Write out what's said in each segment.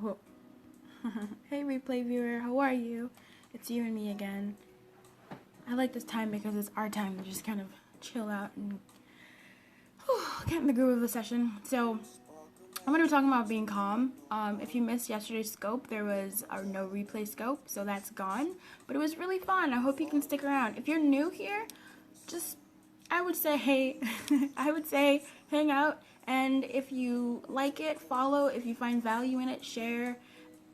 Whoa. Hey replay viewer, how are you? It's you and me again. I like this time because it's our time to just kind of chill out and get in the groove of the session. So I'm going to be talking about being calm. If you missed yesterday's scope, there was our no replay scope, so that's gone. But it was really fun. I hope you can stick around. If you're new here, I would say, hey, I would say hang out. And if you like it, follow. If you find value in it, share.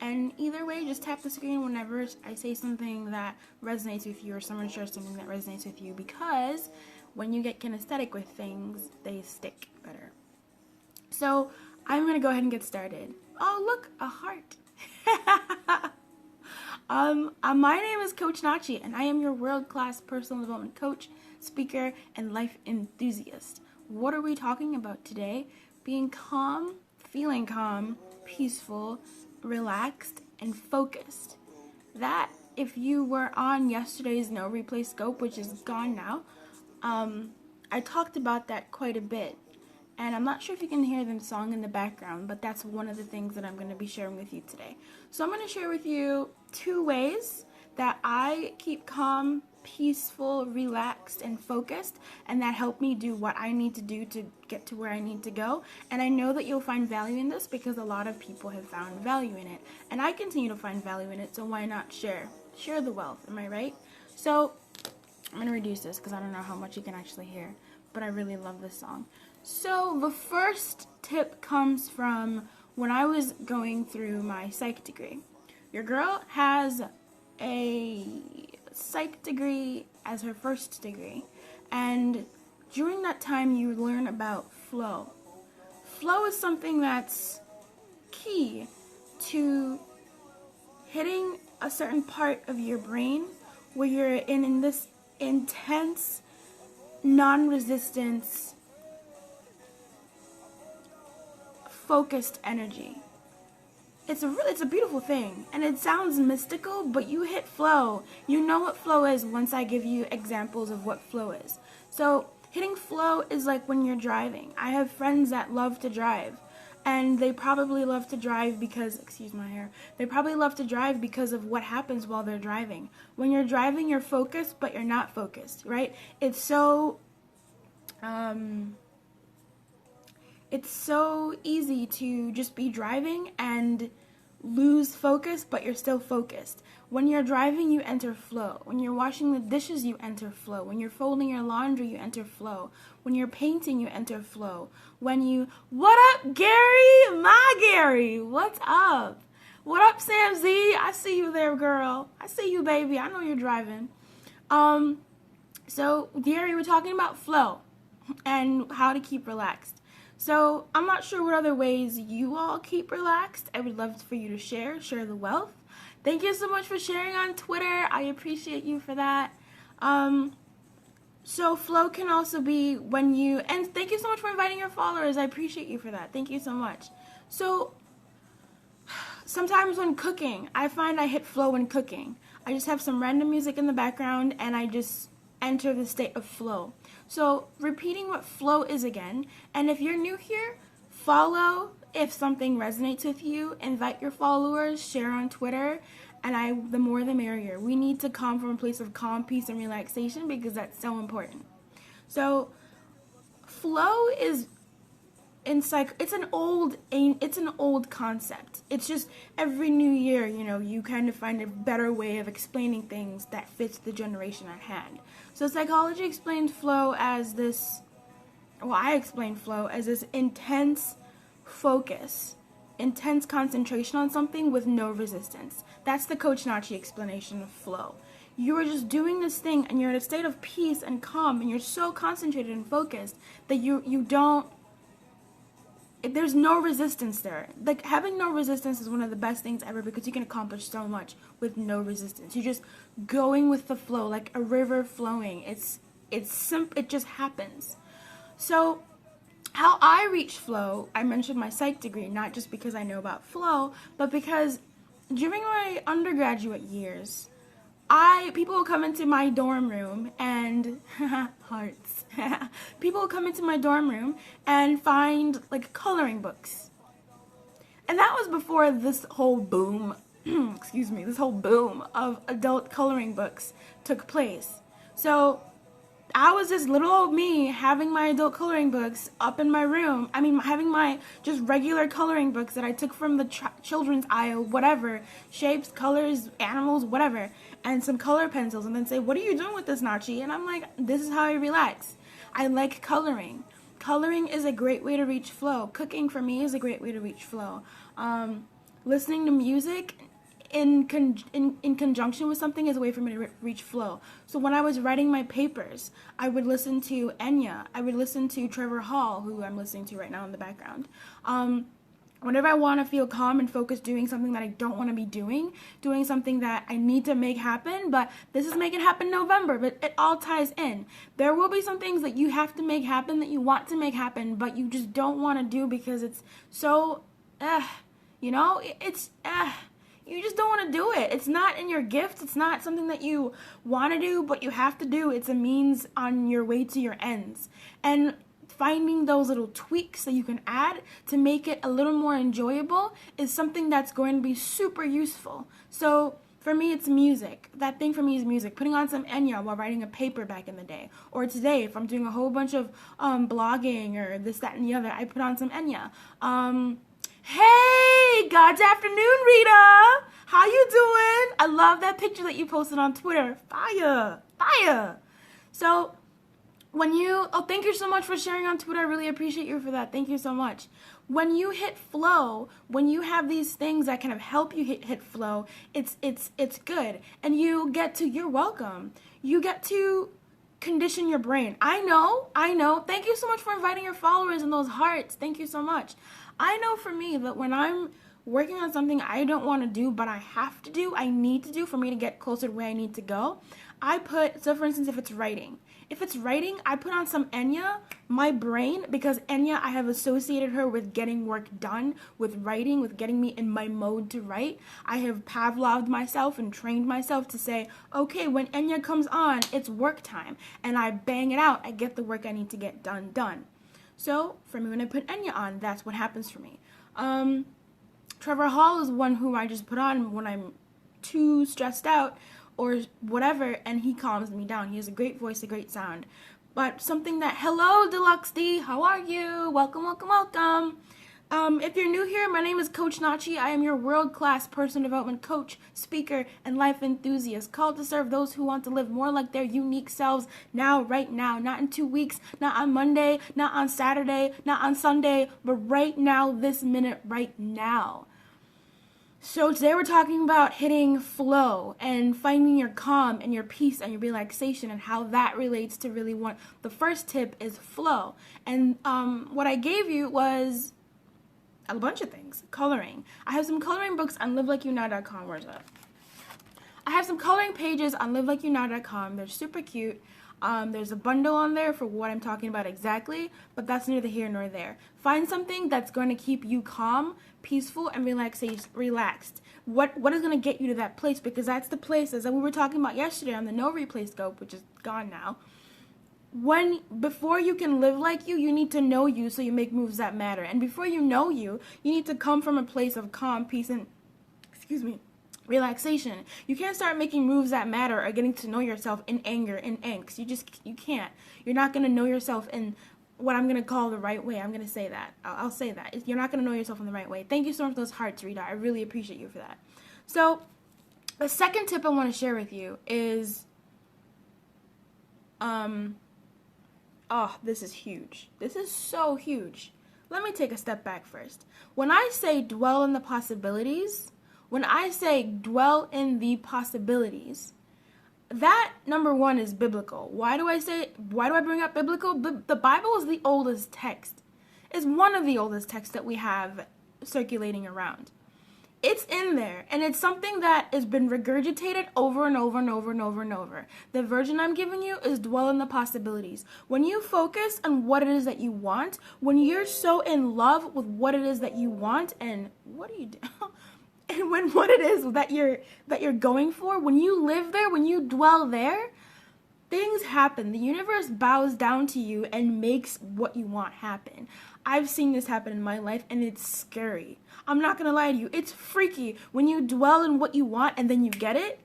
And either way, just tap the screen whenever I say something that resonates with you or someone shares something that resonates with you, because when you get kinesthetic with things, they stick better. So I'm going to go ahead and get started. Oh, look, a heart. My name is Coach Nachi, and I am your world-class personal development coach, speaker, and life enthusiast. What are we talking about today? Being calm, feeling calm, peaceful, relaxed, and focused. That, if you were on yesterday's no replay scope, which is gone now, I talked about that quite a bit. And I'm not sure if you can hear the song in the background, but that's one of the things that I'm going to be sharing with you today. So I'm going to share with you 2 ways that I keep calm, peaceful, relaxed, and focused, and that help me do what I need to do to get to where I need to go. And I know that you'll find value in this because a lot of people have found value in it, and I continue to find value in it, so why not share the wealth, am I right? So I'm going to reduce this because I don't know how much you can actually hear, but I really love this song. So the first tip comes from when I was going through my psych degree. Your girl has a psych degree as her first degree, and during that time you learn about flow. Flow is something that's key to hitting a certain part of your brain where you're in this intense non-resistance focused energy. It's a beautiful thing, and it sounds mystical, but you hit flow. You know what flow is once I give you examples of what flow is. So hitting flow is like when you're driving. I have friends that love to drive, and they probably love to drive because, excuse my hair, they probably love to drive because of what happens while they're driving. When you're driving, you're focused, but you're not focused, right? It's so easy to just be driving and lose focus, but you're still focused. When you're driving, you enter flow. When you're washing the dishes, you enter flow. When you're folding your laundry, you enter flow. When you're painting, you enter flow. What up, Gary? My Gary, what's up? What up, Sam Z? I see you there, girl. I see you, baby. I know you're driving. So, Gary, we're talking about flow and how to keep relaxed. So I'm not sure what other ways you all keep relaxed. I would love for you to share the wealth. Thank you so much for sharing on Twitter. I appreciate you for that. So flow can also be and thank you so much for inviting your followers. I appreciate you for that. Thank you so much. So sometimes when cooking, I find I hit flow when cooking. I just have some random music in the background and I just enter the state of flow. So repeating what flow is again, and if you're new here, follow if something resonates with you, invite your followers, share on Twitter, and the more the merrier. We need to come from a place of calm, peace, and relaxation because that's so important. So flow is it's an old concept. It's just every new year, you kind of find a better way of explaining things that fits the generation at hand. So psychology explains flow as I explain flow as this intense focus, intense concentration on something with no resistance. That's the Coach Nachi explanation of flow. You are just doing this thing and you're in a state of peace and calm, and you're so concentrated and focused that there's no resistance there. Like, having no resistance is one of the best things ever because you can accomplish so much with no resistance. You're just going with the flow, like a river flowing. It just happens. So how I reach flow, I mentioned my psych degree, not just because I know about flow, but because during my undergraduate years, people will come into my dorm room and hearts. People will come into my dorm room and find like coloring books. And that was before this whole boom, this whole boom of adult coloring books took place. So I was just little old me having my adult coloring books up in my room. I mean, having my just regular coloring books that I took from the children's aisle, whatever, shapes, colors, animals, whatever, and some color pencils, and then say, what are you doing with this, Nachi? And I'm like, this is how I relax. I like coloring. Coloring is a great way to reach flow. Cooking for me is a great way to reach flow. Listening to music in conjunction with something is a way for me to reach flow. So when I was writing my papers, I would listen to Enya. I would listen to Trevor Hall, who I'm listening to right now in the background. Whenever I want to feel calm and focused doing something that I don't want to be doing something that I need to make happen, but this is Make It Happen November, but it all ties in. There will be some things that you have to make happen, that you want to make happen, but you just don't want to do because it's so, you just don't want to do it. It's not in your gift. It's not something that you want to do, but you have to do. It's a means on your way to your ends. And finding those little tweaks that you can add to make it a little more enjoyable is something that's going to be super useful. So for me, it's music. That thing for me is music. Putting on some Enya while writing a paper back in the day. Or today, if I'm doing a whole bunch of blogging or this, that, and the other, I put on some Enya. Hey, God's afternoon, Rita. How you doing? I love that picture that you posted on Twitter. Fire. So thank you so much for sharing on Twitter. I really appreciate you for that. Thank you so much. When you hit flow, when you have these things that kind of help you hit flow, it's good. And you're welcome. You get to condition your brain. I know. Thank you so much for inviting your followers and those hearts. Thank you so much. I know for me that when I'm working on something I don't want to do, but I have to do, I need to do for me to get closer to where I need to go, so for instance, if it's writing, I put on some Enya, my brain, because Enya, I have associated her with getting work done, with writing, with getting me in my mode to write. I have Pavloved myself and trained myself to say, okay, when Enya comes on, it's work time, and I bang it out. I get the work I need to get done. So for me, when I put Enya on, that's what happens for me. Trevor Hall is one who I just put on when I'm too stressed out or whatever, and he calms me down. He has a great voice, a great sound. But something hello, Deluxe D, how are you? Welcome. If you're new here, my name is Coach Nachi. I am your world-class personal development coach, speaker, and life enthusiast, called to serve those who want to live more like their unique selves now, right now, not in 2 weeks, not on Monday, not on Saturday, not on Sunday, but right now, this minute, right now. So today we're talking about hitting flow and finding your calm and your peace and your relaxation and how that relates to the first tip is flow. And what I gave you was a bunch of things. Coloring. I have some coloring books on livelikeyounow.com. Where's that? I have some coloring pages on livelikeyounow.com. They're super cute. There's a bundle on there for what I'm talking about exactly, but that's neither here nor there. Find something that's going to keep you calm, peaceful, and relaxed. What is going to get you to that place? Because that's the places that we were talking about yesterday on the No Replay Scope, which is gone now. Before you can live like you need to know you so you make moves that matter. And before you know you need to come from a place of calm, peace, and, relaxation. You can't start making moves that matter or getting to know yourself in anger, in angst. You can't. You're not going to know yourself in what I'm going to call the right way. I'm going to say that. I'll say that. You're not going to know yourself in the right way. Thank you so much for those hearts, Rita. I really appreciate you for that. So, the second tip I want to share with you is, this is huge. This is so huge. Let me take a step back first. When I say dwell in the possibilities, that, number one, is biblical. Why do I bring up biblical? The Bible is the oldest text. It's one of the oldest texts that we have circulating around. It's in there, and it's something that has been regurgitated over and over and over and over and over. The version I'm giving you is dwell in the possibilities. When you focus on what it is that you want, when you're so in love with what it is that you want, and what do you do? And what it is that you're going for, when you live there, when you dwell there, things happen. The universe bows down to you and makes what you want happen. I've seen this happen in my life, and it's scary. I'm not going to lie to you. It's freaky when you dwell in what you want and then you get it.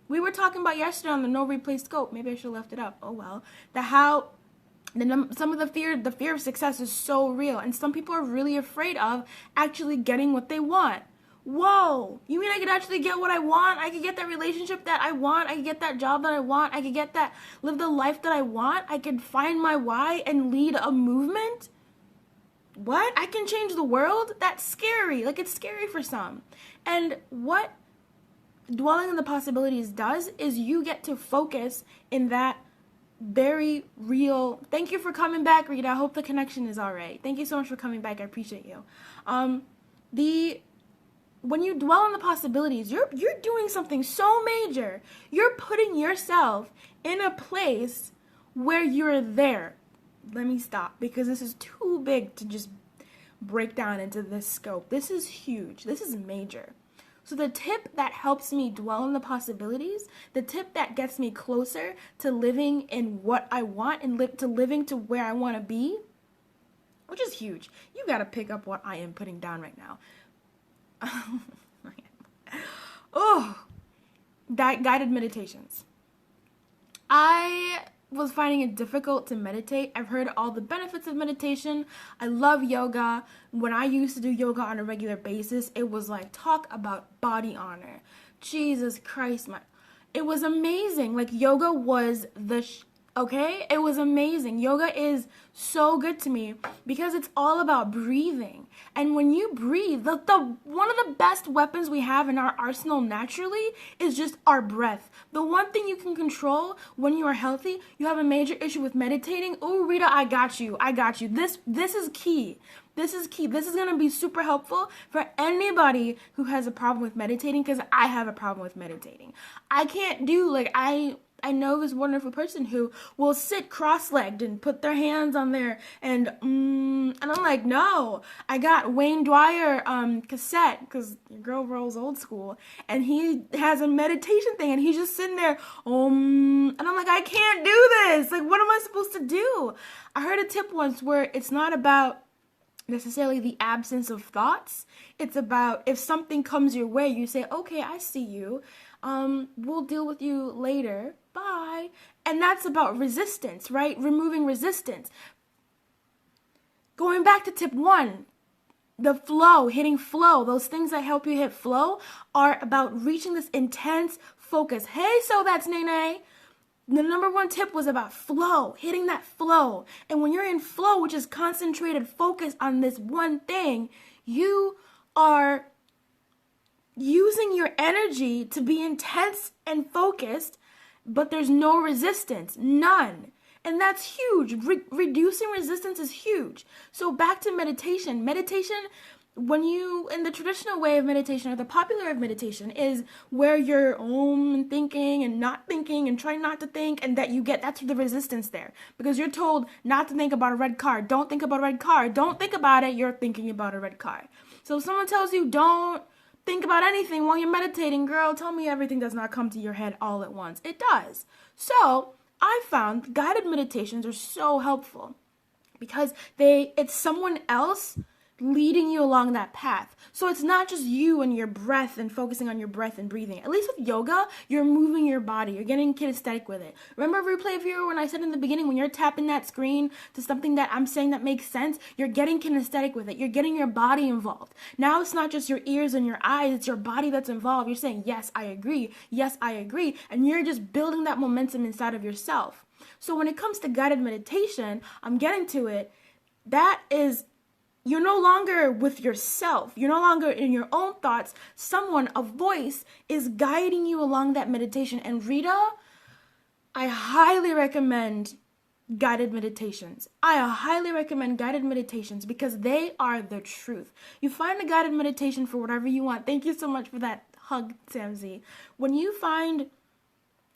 We were talking about yesterday on the No Replay Scope. Maybe I should have left it up. Oh well. Some of the fear of success is so real, and some people are really afraid of actually getting what they want. Whoa, you mean I could actually get what I want? I could get that relationship that I want. I could get that job that I want. I could live the life that I want. I could find my why and lead a movement. What? I can change the world? That's scary. Like, it's scary for some. And what dwelling in the possibilities does is you get to focus in that very real. Thank you for coming back, Rita. I hope the connection is all right. Thank you so much for coming back. I appreciate you. When you dwell on the possibilities, you're doing something so major. You're putting yourself in a place where you're there. Let me stop, because this is too big to just break down into this scope. This is huge. This is major. So the tip that helps me dwell on the possibilities, the tip that gets me closer to living in what I want and living to where I want to be, which is huge. You got to pick up what I am putting down right now. Guided meditations. I was finding it difficult to meditate. I've heard all the benefits of meditation. I love yoga. When I used to do yoga on a regular basis, it was like, talk about body honor. Jesus Christ, it was amazing. Like, yoga was okay? It was amazing. Yoga is so good to me because it's all about breathing. And when you breathe, one of the best weapons we have in our arsenal naturally is just our breath. The one thing you can control when you are healthy, you have a major issue with meditating. Oh, Rita, I got you. This is key. This is key. This is going to be super helpful for anybody who has a problem with meditating, because I have a problem with meditating. I can't do, I know this wonderful person who will sit cross-legged and put their hands on there and I'm like, no. I got Wayne Dwyer cassette, because your girl rolls old school, and he has a meditation thing and he's just sitting there, and I'm like, I can't do this. Like, what am I supposed to do? I heard a tip once where it's not about necessarily the absence of thoughts. It's about, if something comes your way, you say, okay, I see you. We'll deal with you later. Bye. And that's about resistance, right? Removing resistance. Going back to tip 1, the flow, hitting flow, those things that help you hit flow are about reaching this intense focus. Hey, so that's Nene. The number 1 tip was about flow, hitting that flow. And when you're in flow, which is concentrated focus on this one thing, you are using your energy to be intense and focused, but there's no resistance, none. And that's huge. Reducing resistance is huge. So back to meditation. Meditation, in the traditional way of meditation, or the popular way of meditation, is where you're and thinking and not thinking and trying not to think, and that's the resistance there. Because you're told not to think about a red car. Don't think about a red car. Don't think about it. You're thinking about a red car. So if someone tells you don't think about anything while you're meditating, girl, tell me everything does not come to your head all at once. It does. So I found guided meditations are so helpful because it's someone else leading you along that path. So it's not just you and your breath and focusing on your breath and breathing. At least with yoga, you're moving your body. You're getting kinesthetic with it. Remember, replay viewer, when I said in the beginning, when you're tapping that screen to something that I'm saying that makes sense, you're getting kinesthetic with it. You're getting your body involved. Now it's not just your ears and your eyes, it's your body that's involved. You're saying, yes, I agree. Yes, I agree. And you're just building that momentum inside of yourself. So when it comes to guided meditation, I'm getting to it, you're no longer with yourself. You're no longer in your own thoughts. A voice is guiding you along that meditation. And Rita, I highly recommend guided meditations. I highly recommend guided meditations because they are the truth. You find a guided meditation for whatever you want. Thank you so much for that hug, Samzy. When you find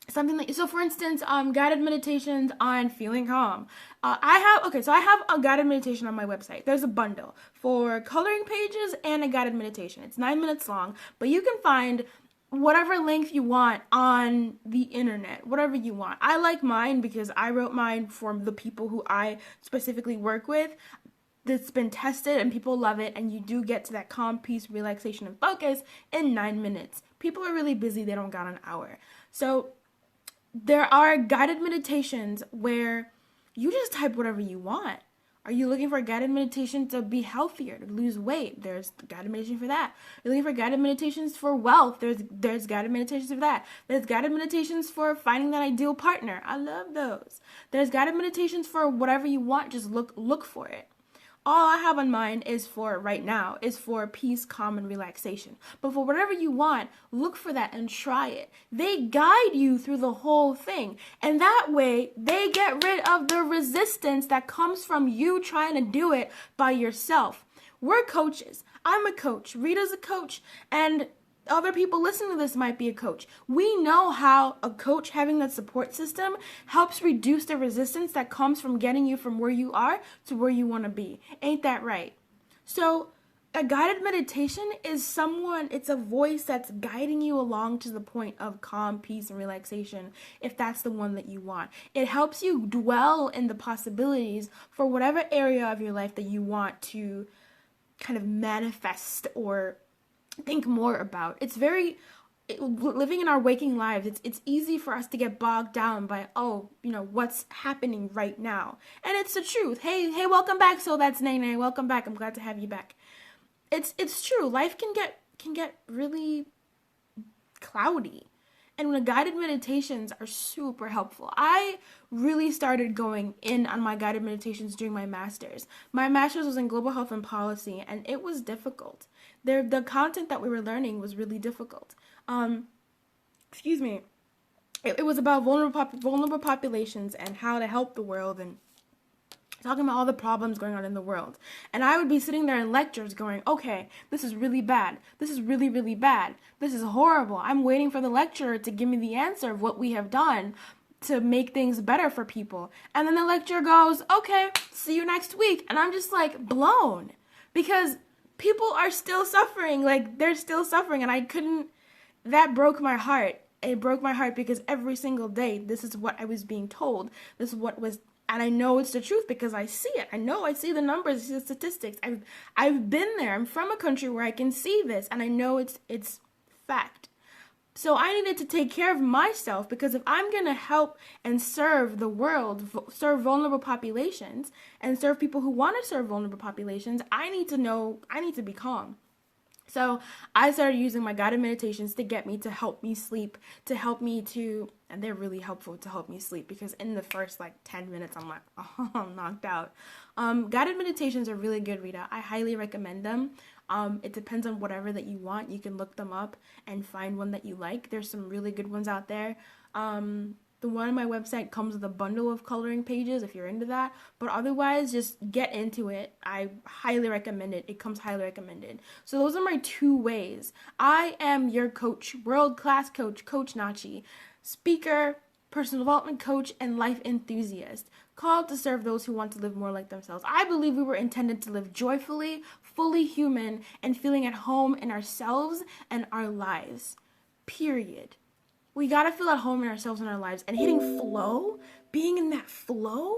something so for instance, guided meditations on feeling calm. I have a guided meditation on my website. There's a bundle for coloring pages and a guided meditation. It's 9 minutes long, but you can find whatever length you want on the internet, whatever you want. I like mine because I wrote mine for the people who I specifically work with. that's been tested and people love it, and you do get to that calm, peace, relaxation, and focus in 9 minutes. People are really busy, they don't got an hour. So there are guided meditations where you just type whatever you want. Are you looking for a guided meditation to be healthier, to lose weight? There's guided meditation for that. You're looking for guided meditations for wealth. There's guided meditations for that. There's guided meditations for finding that ideal partner. I love those. There's guided meditations for whatever you want. Just look for it. All I have on mind is for right now is for peace, calm, and relaxation. But for whatever you want, look for that and try it. They guide you through the whole thing. And that way, they get rid of the resistance that comes from you trying to do it by yourself. We're coaches. I'm a coach. Rita's a coach. And other people listening to this might be a coach. We know how a coach having that support system helps reduce the resistance that comes from getting you from where you are to where you want to be. Ain't that right? So a guided meditation is it's a voice that's guiding you along to the point of calm, peace, and relaxation, if that's the one that you want. It helps you dwell in the possibilities for whatever area of your life that you want to kind of manifest or think more about. Living in our waking lives, it's easy for us to get bogged down by, what's happening right now. And it's the truth. Hey, welcome back. So that's Nene. Welcome back. I'm glad to have you back. It's true. Life can get really cloudy. And when guided meditations are super helpful. I really started going in on my guided meditations during my master's. My master's was in global health and policy, and it was difficult. The content that we were learning was really difficult. It was about vulnerable populations and how to help the world, and talking about all the problems going on in the world. And I would be sitting there in lectures going, okay, this is really bad. This is really, really bad. This is horrible. I'm waiting for the lecturer to give me the answer of what we have done to make things better for people. And then the lecturer goes, okay, see you next week. And I'm just like blown because people are still suffering. Like, they're still suffering. And that broke my heart. It broke my heart because every single day, this is what I was being told. This is what was, and I know it's the truth because I see it. I see the numbers, I see the statistics. I've been there. I'm from a country where I can see this, and I know it's fact. So I needed to take care of myself, because if I'm going to help and serve the world, serve vulnerable populations, and serve people who want to serve vulnerable populations, I need to be calm. So I started using my guided meditations to help me sleep, and they're really helpful to help me sleep, because in the first 10 minutes, I'm like, oh, I'm knocked out. Guided meditations are really good, Rita. I highly recommend them. It depends on whatever that you want. You can look them up and find one that you like. There's some really good ones out there. The one on my website comes with a bundle of coloring pages if you're into that. But otherwise, just get into it. I highly recommend it. It comes highly recommended. So those are my 2 ways. I am your coach, world-class coach, Coach Nachi, speaker, personal development coach, and life enthusiast, called to serve those who want to live more like themselves. I believe we were intended to live joyfully, fully human, and feeling at home in ourselves and our lives. Period. We gotta feel at home in ourselves and our lives. And hitting flow, being in that flow,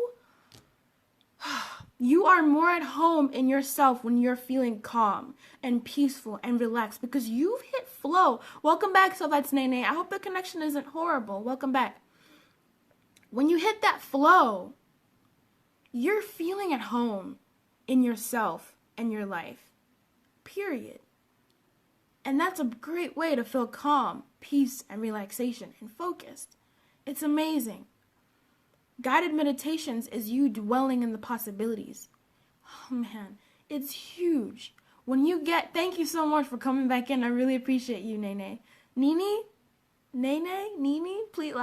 you are more at home in yourself when you're feeling calm and peaceful and relaxed, because you've hit flow. Welcome back, so that's Nene. I hope the connection isn't horrible. Welcome back. When you hit that flow, you're feeling at home in yourself and your life. Period. And that's a great way to feel calm, peace, and relaxation, and focused. It's amazing. Guided meditations is you dwelling in the possibilities. Oh man, it's huge. Thank you so much for coming back in. I really appreciate you, Nene. Nene, please,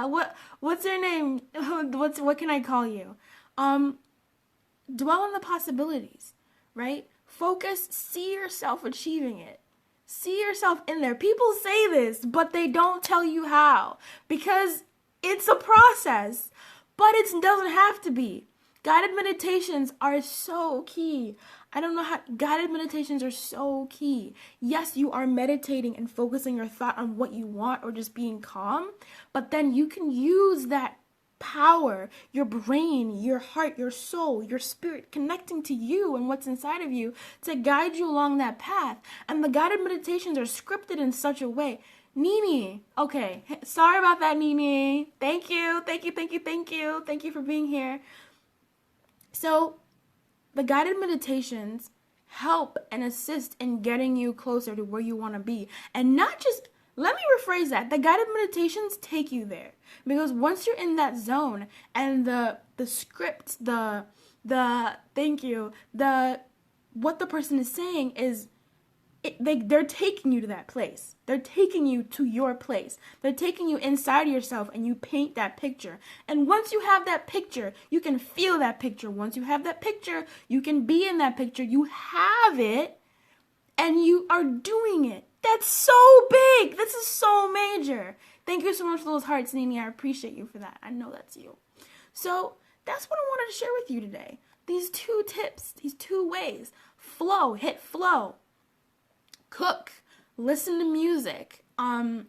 what's your name? What can I call you? Dwell on the possibilities, right? Focus, see yourself achieving it. See yourself in there. People say this, but they don't tell you how, because it's a process, but it doesn't have to be. Guided meditations are so key. Guided meditations are so key. Yes, you are meditating and focusing your thought on what you want or just being calm, but then you can use that power, your brain, your heart, your soul, your spirit connecting to you and what's inside of you to guide you along that path. And the guided meditations are scripted in such a way. Nini, okay, sorry about that, Nini. Thank you for being here. So, the guided meditations help and assist in getting you closer to where you want to be. And not just, let me rephrase that. The guided meditations take you there. Because once you're in that zone and the script, thank you, what the person is saying is, they're taking you to that place. They're taking you to your place. They're taking you inside of yourself, and you paint that picture. And once you have that picture, you can feel that picture. Once you have that picture, you can be in that picture. You have it, and you are doing it. That's so big. This is so major. Thank you so much for those hearts, Nini. I appreciate you for that. I know that's you. So that's what I wanted to share with you today. These 2 tips, these 2 ways. Flow, hit flow. Cook, listen to music. What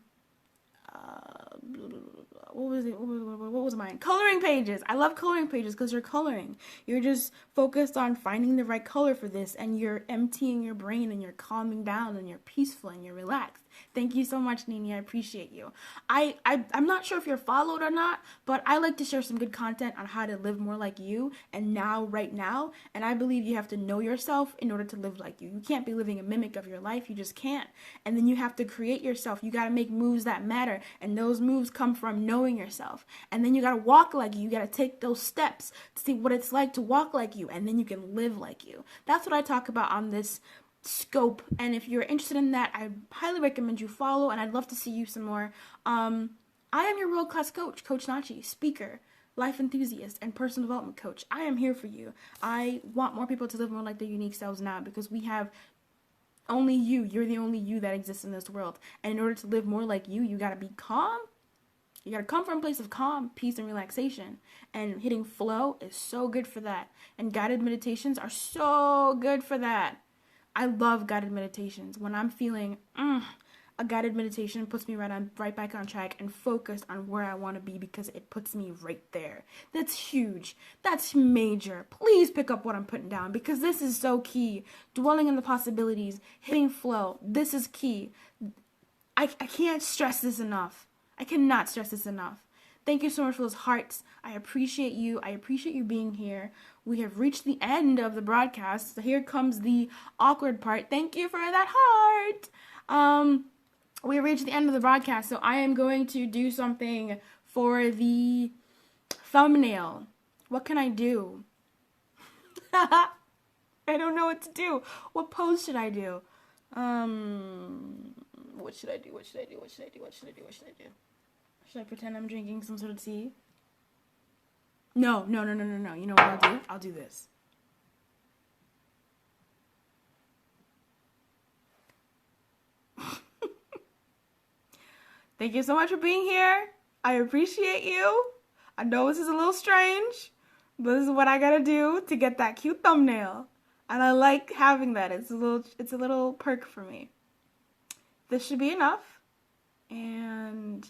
was mine? Coloring pages. I love coloring pages because you're coloring. You're just focused on finding the right color for this, and you're emptying your brain, and you're calming down, and you're peaceful, and you're relaxed. Thank you so much, Nini. I appreciate you. I'm not sure if you're followed or not, but I like to share some good content on how to live more like you and right now. And I believe you have to know yourself in order to live like you. You can't be living a mimic of your life. You just can't. And then you have to create yourself. You got to make moves that matter. And those moves come from knowing yourself. And then you got to walk like you. You got to take those steps to see what it's like to walk like you. And then you can live like you. That's what I talk about on this scope, and if you're interested in that, I highly recommend you follow, and I'd love to see you some more. I am your world-class coach, Coach Nachi, speaker, life enthusiast, and personal development coach. I am here for you. I want more people to live more like their unique selves now, because we have only you. You're the only you that exists in this world, and in order to live more like you, you gotta be calm. You gotta come from a place of calm, peace, and relaxation. And hitting flow is so good for that. And guided meditations are so good for that. I love guided meditations. When I'm feeling, a guided meditation puts me right back on track and focused on where I want to be, because it puts me right there. That's huge. That's major. Please pick up what I'm putting down, because this is so key. Dwelling in the possibilities, hitting flow. This is key. I can't stress this enough. I cannot stress this enough. Thank you so much for those hearts. I appreciate you. I appreciate you being here. We have reached the end of the broadcast. So here comes the awkward part. Thank you for that heart. We reached the end of the broadcast, so I am going to do something for the thumbnail. What can I do? I don't know what to do. What pose should I do? What should I do? Should I pretend I'm drinking some sort of tea? No. You know what I'll do? I'll do this. Thank you so much for being here. I appreciate you. I know this is a little strange, but this is what I gotta do to get that cute thumbnail. And I like having that. It's a little perk for me. This should be enough. And